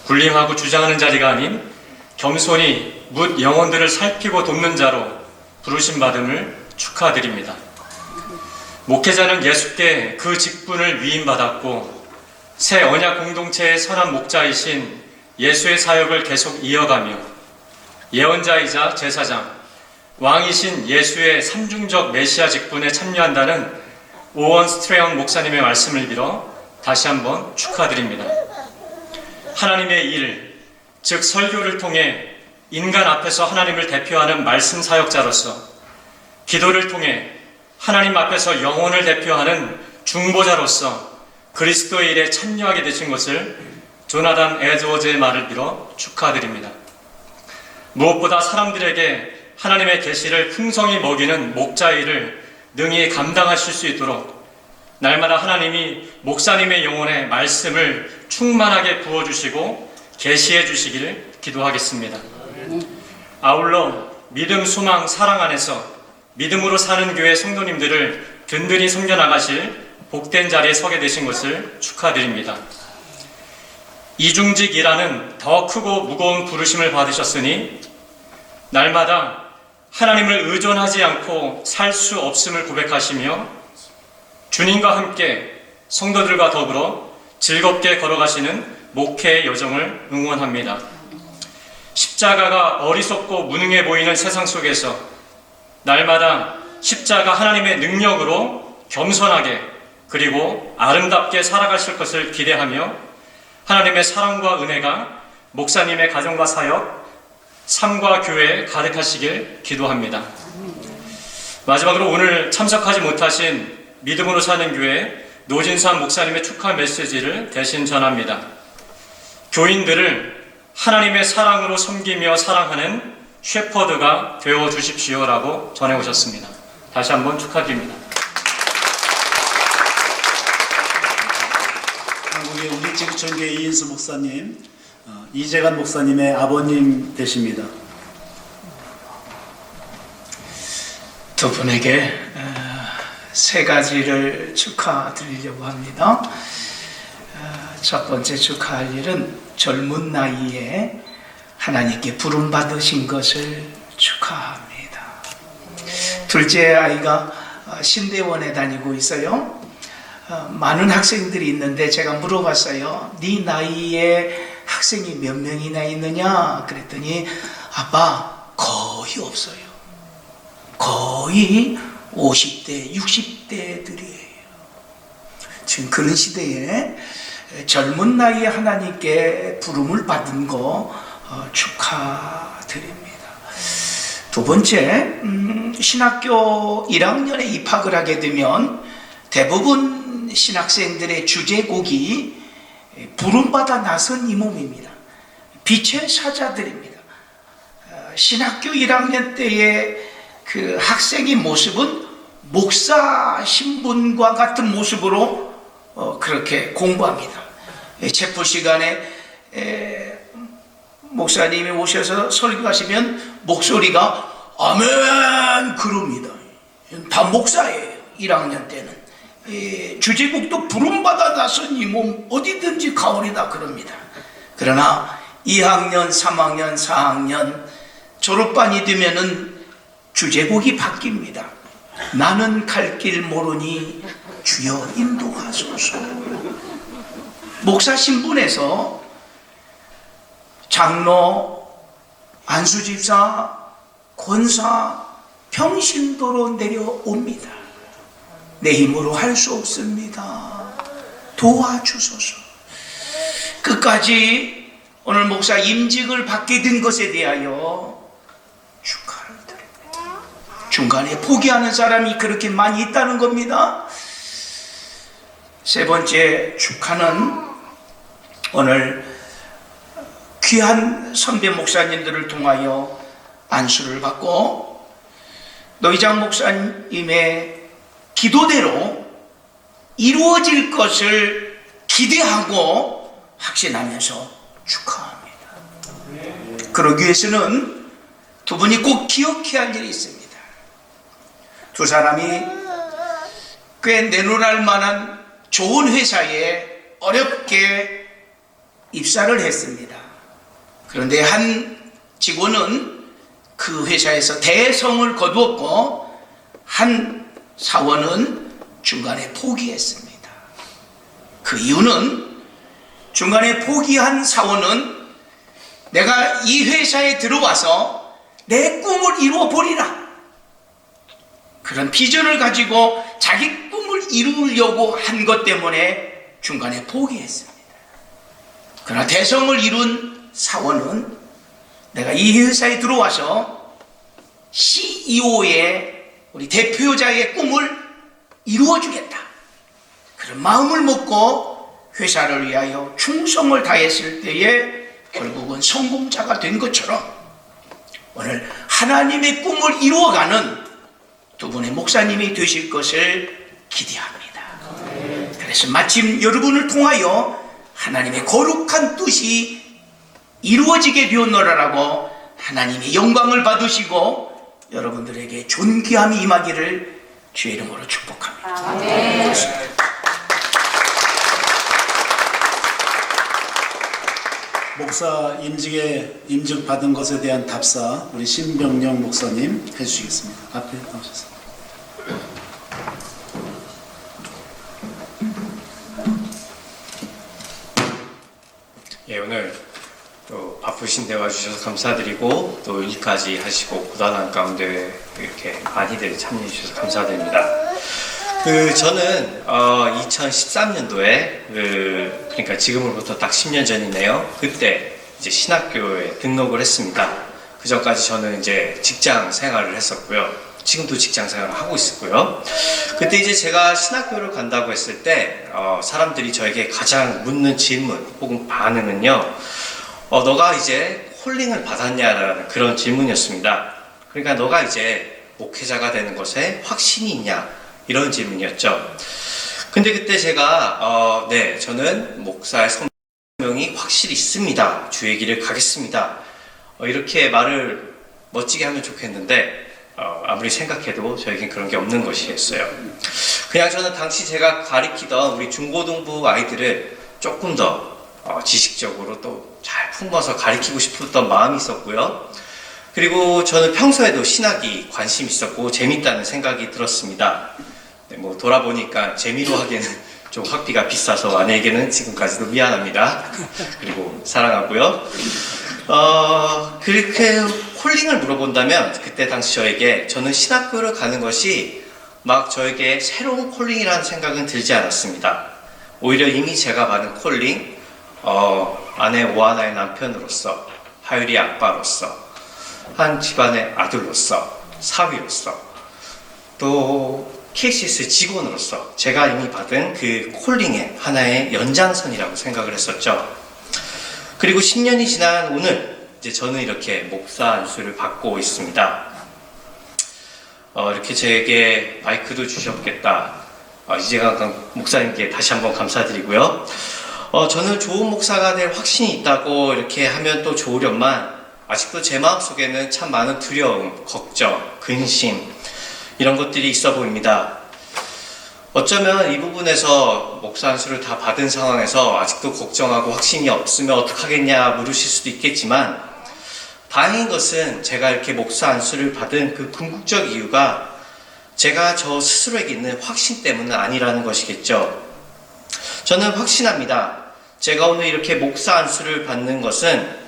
군림하고 주장하는 자리가 아닌 겸손히 묻 영혼들을 살피고 돕는 자로 부르심 받음을 축하드립니다. 목회자는 예수께 그 직분을 위임받았고 새 언약 공동체의 선한 목자이신 예수의 사역을 계속 이어가며 예언자이자 제사장, 왕이신 예수의 삼중적 메시아 직분에 참여한다는 오원 스트레언 목사님의 말씀을 빌어 다시 한번 축하드립니다. 하나님의 일, 즉 설교를 통해 인간 앞에서 하나님을 대표하는 말씀 사역자로서 기도를 통해 하나님 앞에서 영혼을 대표하는 중보자로서 그리스도의 일에 참여하게 되신 것을 조나단 에드워즈의 말을 빌어 축하드립니다. 무엇보다 사람들에게 하나님의 계시를 풍성히 먹이는 목자 일을 능히 감당하실 수 있도록 날마다 하나님이 목사님의 영혼에 말씀을 충만하게 부어주시고 계시해 주시기를 기도하겠습니다. 아울러 믿음, 소망, 사랑 안에서 믿음으로 사는 교회 성도님들을 든든히 섬겨나가실 복된 자리에 서게 되신 것을 축하드립니다. 이중직이라는 더 크고 무거운 부르심을 받으셨으니 날마다 하나님을 의존하지 않고 살 수 없음을 고백하시며 주님과 함께 성도들과 더불어 즐겁게 걸어가시는 목회의 여정을 응원합니다. 십자가가 어리석고 무능해 보이는 세상 속에서 날마다 십자가 하나님의 능력으로 겸손하게 그리고 아름답게 살아가실 것을 기대하며 하나님의 사랑과 은혜가 목사님의 가정과 사역, 삶과 교회에 가득하시길 기도합니다. 마지막으로 오늘 참석하지 못하신 믿음으로 사는 교회 노진산 목사님의 축하 메시지를 대신 전합니다. 교인들을 하나님의 사랑으로 섬기며 사랑하는 셰퍼드가 되어 주십시오라고 전해오셨습니다. 다시 한번 축하드립니다. 한국의 우리지구촌교회 이인수 목사님, 이재관 목사님의 아버님 되십니다. 두 분에게 세 가지를 축하드리려고 합니다. 첫 번째 축하할 일은 젊은 나이에 하나님께 부름받으신 것을 축하합니다. 둘째 아이가 신대원에 다니고 있어요. 많은 학생들이 있는데 제가 물어봤어요. 네 나이에 학생이 몇 명이나 있느냐? 그랬더니 아빠 거의 없어요. 거의 50대, 60대들이에요. 지금 그런 시대에 젊은 나이에 하나님께 부름을 받은 거 축하드립니다. 두 번째, 신학교 1학년에 입학을 하게 되면 대부분 신학생들의 주제곡이 부름받아 나선 이 몸입니다. 빛의 사자들입니다. 신학교 1학년 때의 그 학생의 모습은 목사 신분과 같은 모습으로 그렇게 공부합니다. 체포 시간에 목사님이 오셔서 설교하시면 목소리가 아멘 그럽니다. 다 목사예요. 1학년 때는. 주제곡도 부름받아 나선 이 몸 어디든지 가오리다 그럽니다. 그러나 2학년, 3학년, 4학년 졸업반이 되면은 주제곡이 바뀝니다. 나는 갈 길 모르니 주여 인도하소서. 목사 신분에서 장로, 안수집사, 권사, 평신도로 내려옵니다. 내 힘으로 할 수 없습니다. 도와주소서. 끝까지 오늘 목사 임직을 받게 된 것에 대하여 축하를 드립니다. 중간에 포기하는 사람이 그렇게 많이 있다는 겁니다. 세 번째 축하는 오늘 귀한 선배 목사님들을 통하여 안수를 받고 노희장 목사님의 기도대로 이루어질 것을 기대하고 확신하면서 축하합니다. 그러기 위해서는 두 분이 꼭 기억해야 할 일이 있습니다. 두 사람이 꽤 내놓을 만한 좋은 회사에 어렵게 입사를 했습니다. 그런데 한 직원은 그 회사에서 대성을 거두었고 한 사원은 중간에 포기했습니다. 그 이유는 중간에 포기한 사원은 내가 이 회사에 들어와서 내 꿈을 이루어 보리라, 그런 비전을 가지고 자기 꿈을 이루려고 한 것 때문에 중간에 포기했습니다. 그러나 대성을 이룬 사원은 내가 이 회사에 들어와서 CEO의 우리 대표자의 꿈을 이루어주겠다, 그런 마음을 먹고 회사를 위하여 충성을 다했을 때에 결국은 성공자가 된 것처럼 오늘 하나님의 꿈을 이루어가는 두 분의 목사님이 되실 것을 기대합니다. 그래서 마침 여러분을 통하여 하나님의 거룩한 뜻이 이루어지게 되었노라라고 하나님의 영광을 받으시고 여러분들에게 존귀함이 임하기를 주의 이름으로 축복합니다. 목사 임직 받은 것에 대한 답사 우리 신병영 목사님 해주시겠습니다. 앞에 나오셨습니다. 예, 오늘 또 바쁘신 데 와주셔서 감사드리고 또 일까지 하시고 고단한 가운데 이렇게 많이들 참여해 주셔서 감사드립니다. 저는 2013년도에 그러니까 지금으로부터 딱 10년 전이네요. 그때 이제 신학교에 등록을 했습니다. 그 전까지 저는 이제 직장 생활을 했었고요. 지금도 직장 생활을 하고 있었고요. 그때 이제 제가 신학교를 간다고 했을 때 사람들이 저에게 가장 묻는 질문 혹은 반응은요, 너가 이제 콜링을 받았냐라는 그런 질문이었습니다. 그러니까 너가 이제 목회자가 되는 것에 확신이 있냐, 이런 질문이었죠. 근데 그때 제가 네, 저는 목사의 소명이 확실히 있습니다. 주의 길을 가겠습니다. 이렇게 말을 멋지게 하면 좋겠는데 아무리 생각해도 저에겐 그런 게 없는 것이었어요. 그냥 저는 당시 제가 가리키던 우리 중고등부 아이들을 조금 더 지식적으로 또 잘 품어서 가리키고 싶었던 마음이 있었고요. 그리고 저는 평소에도 신학이 관심 있었고 재밌다는 생각이 들었습니다. 네, 뭐 돌아보니까 재미로 하기에는 좀 학비가 비싸서 아내에게는 지금까지도 미안합니다. 그리고 사랑하고요. 그렇게 콜링을 물어본다면 그때 당시 저에게 저는 신학교를 가는 것이 막 저에게 새로운 콜링이라는 생각은 들지 않았습니다. 오히려 이미 제가 받은 콜링, 아내 오하나의 남편으로서, 하율이 아빠로서, 한 집안의 아들로서, 사위로서, 또 KCS 직원으로서 제가 이미 받은 그 콜링의 하나의 연장선이라고 생각을 했었죠. 그리고 10년이 지난 오늘 이제 저는 이렇게 목사 안수를 받고 있습니다. 이렇게 제게 마이크도 주셨겠다. 이재강 목사님께 다시 한번 감사드리고요. 저는 좋은 목사가 될 확신이 있다고 이렇게 하면 또 좋으련만 아직도 제 마음속에는 참 많은 두려움, 걱정, 근심 이런 것들이 있어 보입니다. 어쩌면 이 부분에서 목사 안수를 다 받은 상황에서 아직도 걱정하고 확신이 없으면 어떡하겠냐 물으실 수도 있겠지만 다행인 것은 제가 이렇게 목사 안수를 받은 그 궁극적 이유가 제가 저 스스로에게 있는 확신 때문은 아니라는 것이겠죠. 저는 확신합니다. 제가 오늘 이렇게 목사 안수를 받는 것은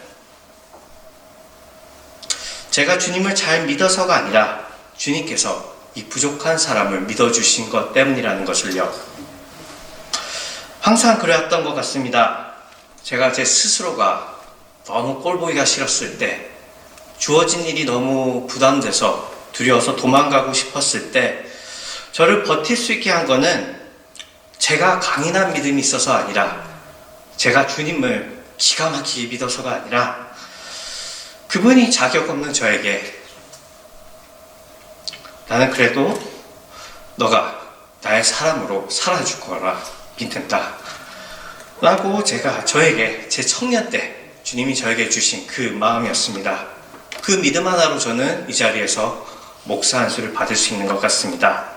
제가 주님을 잘 믿어서가 아니라 주님께서 이 부족한 사람을 믿어주신 것 때문이라는 것을요. 항상 그래왔던 것 같습니다. 제가 제 스스로가 너무 꼴보기가 싫었을 때, 주어진 일이 너무 부담돼서 두려워서 도망가고 싶었을 때 저를 버틸 수 있게 한 거는 제가 강인한 믿음이 있어서 아니라 제가 주님을 기가 막히게 믿어서가 아니라 그분이 자격 없는 저에게 나는 그래도 너가 나의 사람으로 살아줄 거라 믿는다 라고 제가 저에게 제 청년 때 주님이 저에게 주신 그 마음이었습니다. 그 믿음 하나로 저는 이 자리에서 목사 안수를 받을 수 있는 것 같습니다.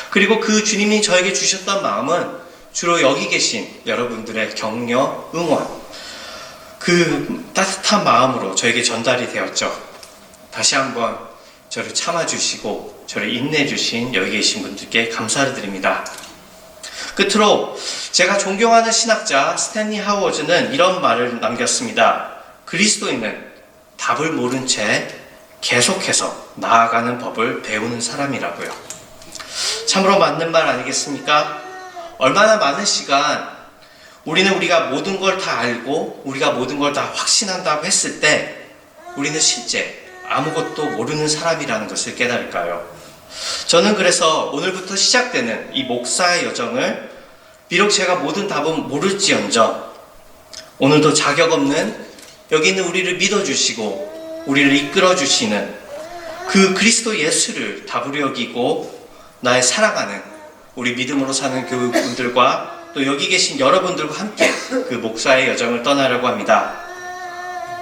그리고 그 주님이 저에게 주셨던 마음은 주로 여기 계신 여러분들의 격려, 응원, 그 따뜻한 마음으로 저에게 전달이 되었죠. 다시 한번 저를 참아주시고 저를 인내해주신 여기 계신 분들께 감사를 드립니다. 끝으로 제가 존경하는 신학자 스탠리 하워즈는 이런 말을 남겼습니다. 그리스도인은 답을 모른 채 계속해서 나아가는 법을 배우는 사람이라고요. 참으로 맞는 말 아니겠습니까? 얼마나 많은 시간 우리는 우리가 모든 걸 다 알고 우리가 모든 걸 다 확신한다고 했을 때 우리는 실제 아무것도 모르는 사람이라는 것을 깨달을까요? 저는 그래서 오늘부터 시작되는 이 목사의 여정을 비록 제가 모든 답은 모를지언정 오늘도 자격 없는 여기 있는 우리를 믿어주시고 우리를 이끌어주시는 그 그리스도 예수를 답으로 여기고 나의 사랑하는 우리 믿음으로 사는 교우분들과 또 여기 계신 여러분들과 함께 그 목사의 여정을 떠나려고 합니다.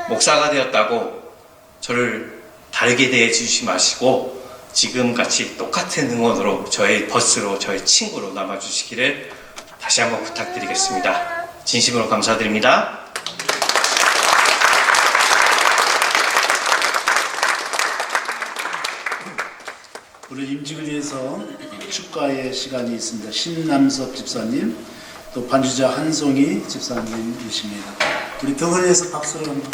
목사가 되었다고 저를 다르게 대해주지 마시고 지금같이 똑같은 응원으로 저의 버스로 저의 친구로 남아주시기를 다시 한번 부탁드리겠습니다. 진심으로 감사드립니다. 우리 임직을 위해서 축가의 시간이 있습니다. 신남섭 집사님, 또 반주자 한송이 집사님이십니다. 우리 두 분에서 박수를 한번.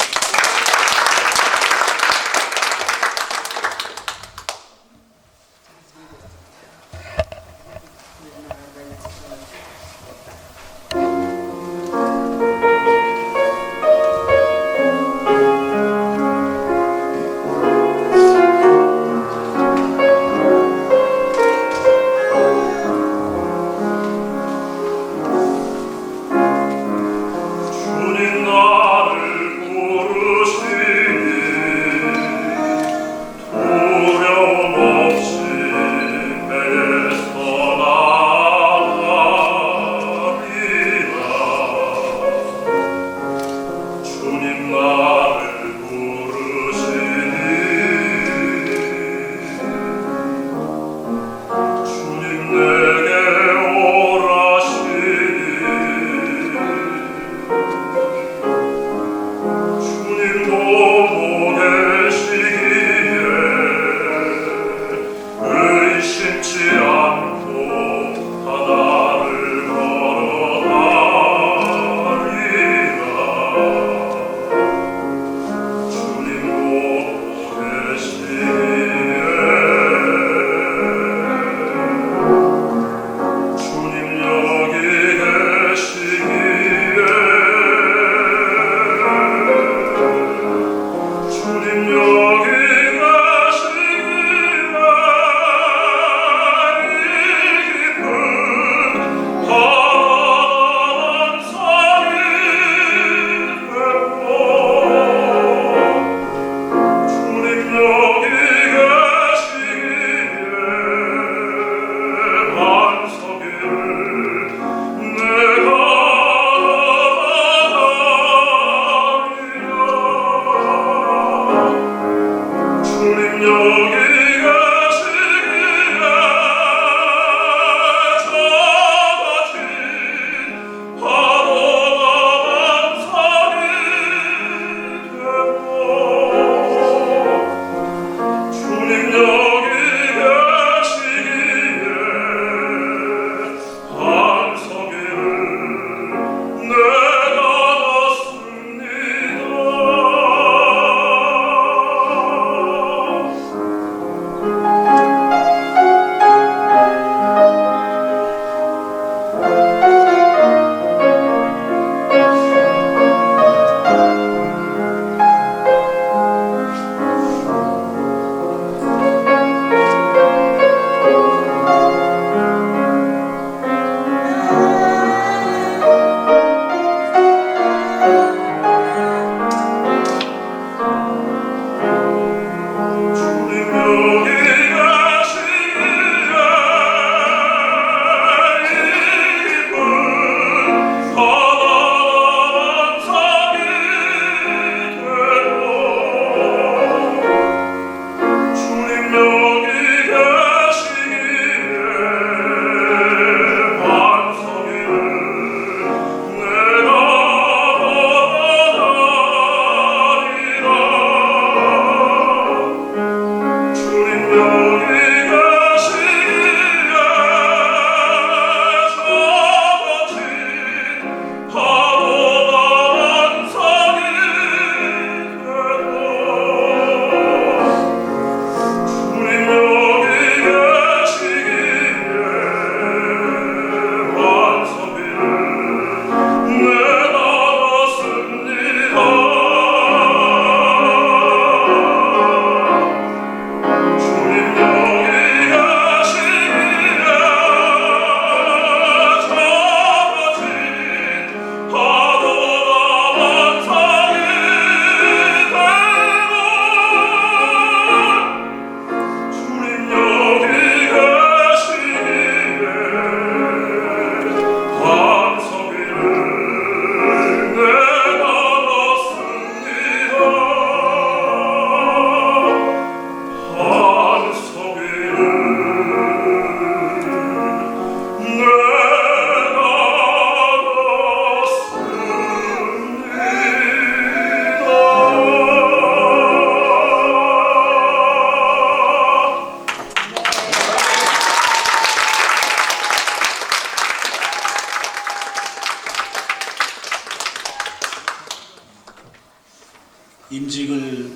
임직을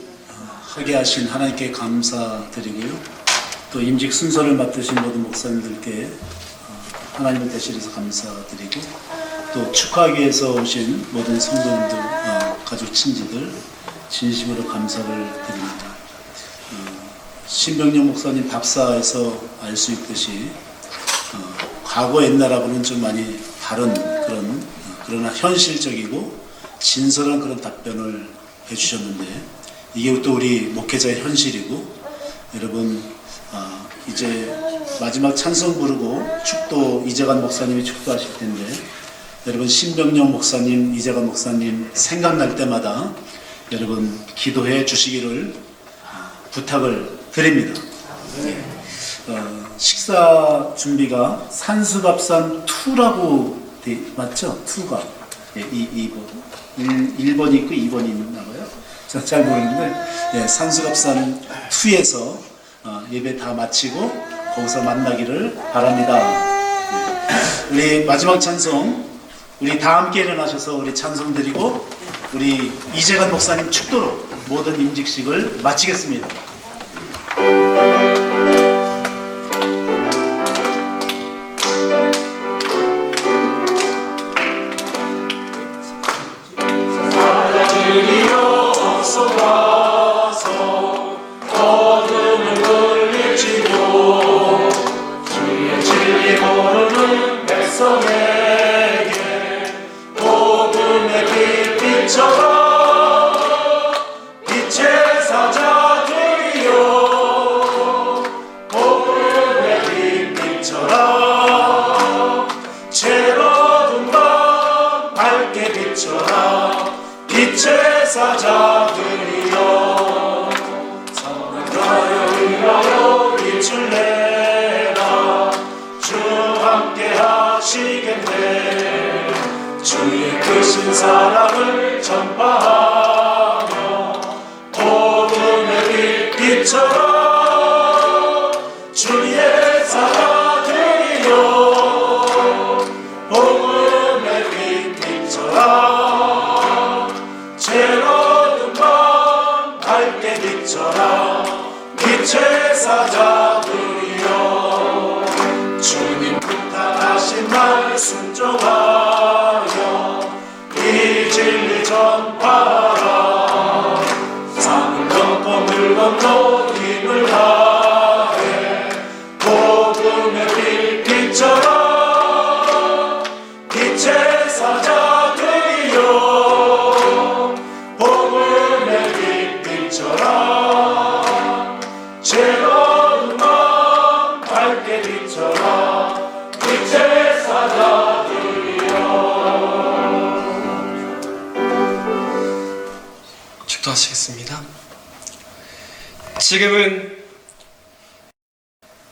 하게 하신 하나님께 감사드리고요. 또 임직 순서를 맡으신 모든 목사님들께 하나님을 대신해서 감사드리고, 또 축하하기 위해서 오신 모든 성도님들, 가족 친지들 진심으로 감사를 드립니다. 신병영 목사님 답사에서 알 수 있듯이 과거 옛날하고는 좀 많이 다른 그러나 현실적이고 진솔한 그런 답변을 해주셨는데, 이게 또 우리 목회자의 현실이고, 여러분 이제 마지막 찬송 부르고 축도 이재관 목사님이 축도하실 텐데, 여러분 신병영 목사님, 이재관 목사님 생각날 때마다 여러분 기도해 주시기를 부탁을 드립니다. 식사 준비가 산수갑산 2라고 맞죠? 2가 1번이 있고 2번이 있나 봐요. 제가 잘 모르는데 산수갑산 2에서 예배 다 마치고 거기서 만나기를 바랍니다. 우리 마지막 찬송, 우리 다 함께 일어나셔서 우리 찬송 드리고 우리 이재관 목사님 축도로 모든 임직식을 마치겠습니다. 빛의 사자들이여 사랑하여 위하여 빛을 내라. 주 함께 하시겠네. 주의 크신 사랑을 전파하며 복음의 빛처럼 주의 사자들이여 복음의 빛처럼 새로운 밤 밝게 비춰라. 빛의 사자들이여 주님 부탁하신 말 순종하여 이 진리 전파하라. 산을 넘고 물 건너 힘을 다해 복음의 빛 비춰라. 빛의 사자들이여 새로운 밤 밝게 비춰라. 빛의 사자들이여. 축도하시겠습니다. 지금은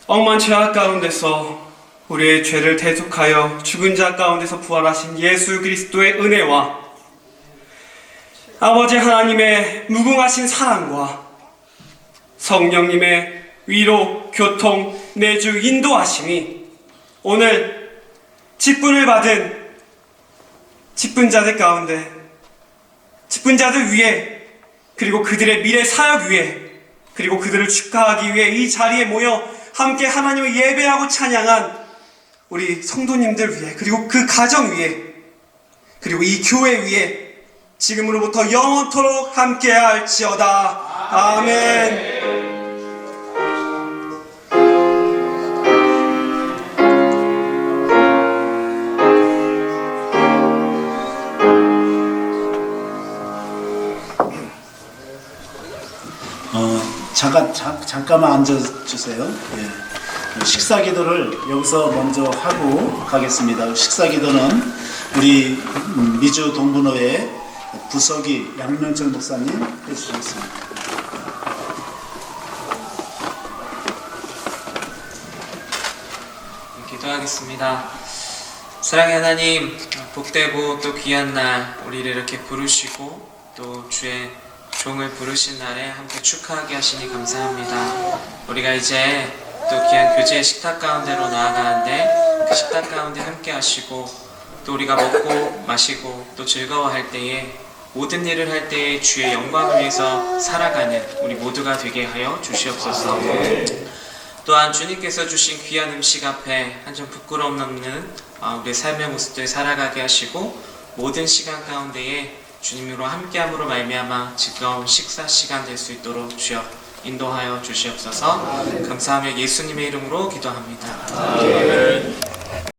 억만 죄악 가운데서 우리의 죄를 대속하여 죽은 자 가운데서 부활하신 예수 그리스도의 은혜와 아버지 하나님의 무궁하신 사랑과 성령님의 위로, 교통, 내주, 인도하심이 오늘 직분을 받은 직분자들 가운데, 직분자들 위에, 그리고 그들의 미래 사역 위에, 그리고 그들을 축하하기 위해 이 자리에 모여 함께 하나님을 예배하고 찬양한 우리 성도님들 위해, 그리고 그 가정 위에, 그리고 이 교회 위에 지금으로부터 영원토록 함께할지어다. 아멘. 잠깐만 앉아주세요. 예. 식사 기도를 여기서 먼저 하고 가겠습니다. 식사 기도는 우리 미주 동분호의 부석이 양명철 목사님 해주시겠습니다. 기도하겠습니다. 사랑의 하나님, 복되고 또 귀한 날 우리를 이렇게 부르시고 또 주의 종을 부르신 날에 함께 축하하게 하시니 감사합니다. 우리가 이제 또 귀한 교제의 식탁 가운데로 나아가는데 그 식탁 가운데 함께 하시고 또 우리가 먹고 마시고 또 즐거워할 때에 모든 일을 할 때 주의 영광을 위해서 살아가는 우리 모두가 되게 하여 주시옵소서. 또한 주님께서 주신 귀한 음식 앞에 한 점 부끄러움 없는 우리 삶의 모습들 살아가게 하시고 모든 시간 가운데에 주님으로 함께함으로 말미암아 즐거운 식사 시간 될 수 있도록 주여 인도하여 주시옵소서. 감사하며 예수님의 이름으로 기도합니다.